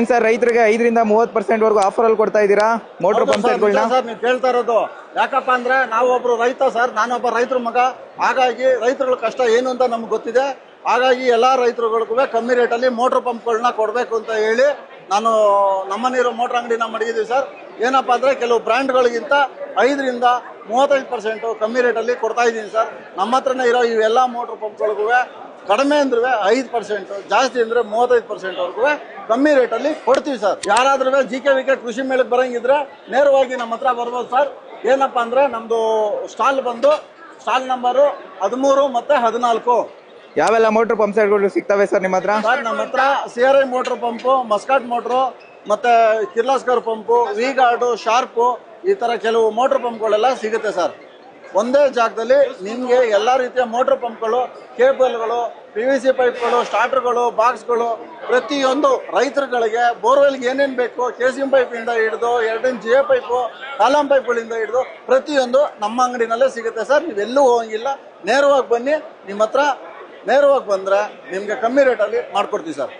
Sir ರೈತರಿಗೆ 5ರಿಂದ 30% ವರೆಗೂ offer ಅಲ್ಲಿ ಕೊಡ್ತಾ ಇದ್ದೀರಾ ಮೋಟರ್ ಪಂಪ್ ಸೆಟ್ಗಳನ್ನ? ಸರ್ ನೀವು ಕೇಳ್ತಾ ಇರೋದು ಯಾಕಪ್ಪ ಅಂದ್ರೆ ನಾವು ಒಬ್ರು ರೈತ ಸರ್, ನಾನೊಬ್ಬ ರೈತರ ಮಗ. ಹಾಗಾಗಿ ರೈತರುಗಳ ಕಷ್ಟ ಏನು ಅಂತ ನಮ್ಗೆ ಗೊತ್ತಿದೆ. ಹಾಗಾಗಿ ಎಲ್ಲಾ ರೈತರುಗಳಿಗೂ ಕಮ್ಮಿ ರೇಟಲ್ಲಿ ಮೋಟರ್ ಪಂಪ್ಗಳನ್ನ ಕೊಡಬೇಕು ಅಂತ ಹೇಳಿ ನಾನು ನಮ್ಮನಿರೋ ಮೋಟರ್ ಅಂಗಡಿನ ಮಡಗಿದ್ದೀವಿ ಸರ್. ಏನಪ್ಪಾ ಅಂದ್ರೆ ಕೆಲವು ಬ್ರ್ಯಾಂಡ್ಗಳಿಗಿಂತ 5ರಿಂದ 35% ಕಮ್ಮಿ ರೇಟಲ್ಲಿ ಕೊಡ್ತಾ ಇದ್ದೀನಿ ಸರ್. ನಮ್ಮ ಹತ್ರನೇ ಇರೋ ಇವೆಲ್ಲ ಮೋಟರ್ ಪಂಪ್ಗಳಿಗೂ ಕಡಿಮೆ ಅಂದ್ರೆ 5%, ಜಾಸ್ತಿ ಅಂದ್ರೆ 35% ವರೆಗೂ ಕಮ್ಮಿ ರೇಟಲ್ಲಿ ಕೊಡ್ತೀವಿ ಸರ್. ಯಾರಾದ್ರೂ GKVK ಕೃಷಿ ಮೇಳಕ್ಕೆ ಬರಂಗಿದ್ರೆ ನೇರವಾಗಿ ನಮ್ಮ ಹತ್ರ ಬರ್ಬೋದು ಸರ್. ಏನಪ್ಪಾ ಅಂದ್ರೆ ನಮ್ದು ಸ್ಟಾಲ್ ಬಂದು ಸ್ಟಾಲ್ ನಂಬರು 13 ಮತ್ತೆ 14. ಯಾವೆಲ್ಲ ಮೋಟರ್ ಪಂಪ್ ಸೆಟ್ಗಳು ಸಿಗ್ತವೆ ಸರ್ ನಿಮ್ಮ ಹತ್ರ? ಸರ್ ನಮ್ಮ ಹತ್ರ CRI motor pump, mascot motor, ಮತ್ತೆ ಕಿರ್ಲಾಸ್ಕರ್ ಪಂಪು, ವಿ-ಗಾರ್ಡು, ಶಾರ್ಪು, ಈ ತರ ಕೆಲವು ಮೋಟರ್ ಪಂಪ್ಗಳೆಲ್ಲ ಸಿಗುತ್ತೆ ಸರ್. ಒಂದೇ ಜಾಗದಲ್ಲಿ ನಿಮಗೆ ಎಲ್ಲ ರೀತಿಯ ಮೋಟರ್ ಪಂಪ್ಗಳು, ಕೇಬಲ್ಗಳು, PVC ಪೈಪ್ಗಳು, ಸ್ಟಾರ್ಟರ್ಗಳು, ಬಾಕ್ಸ್ಗಳು, ಪ್ರತಿಯೊಂದು ರೈತರುಗಳಿಗೆ ಬೋರ್ವೆಲ್ಗೆ ಏನೇನು ಬೇಕು, KCM ಪೈಪಿಂದ ಹಿಡಿದು 2 ಇಂಚ್ GA ಪೈಪು, ಕಾಲಮ್ ಪೈಪ್ಗಳಿಂದ ಹಿಡಿದು ಪ್ರತಿಯೊಂದು ನಮ್ಮ ಅಂಗಡಿನಲ್ಲೇ ಸಿಗುತ್ತೆ ಸರ್. ನೀವೆಲ್ಲೂ ಹೋಗಂಗಿಲ್ಲ, ನೇರವಾಗಿ ಬನ್ನಿ. ನಿಮ್ಮ ಹತ್ರ ನೇರವಾಗಿ ಬಂದರೆ ನಿಮಗೆ ಕಮ್ಮಿ ರೇಟಲ್ಲಿ ಮಾಡ್ಕೊಡ್ತೀವಿ ಸರ್.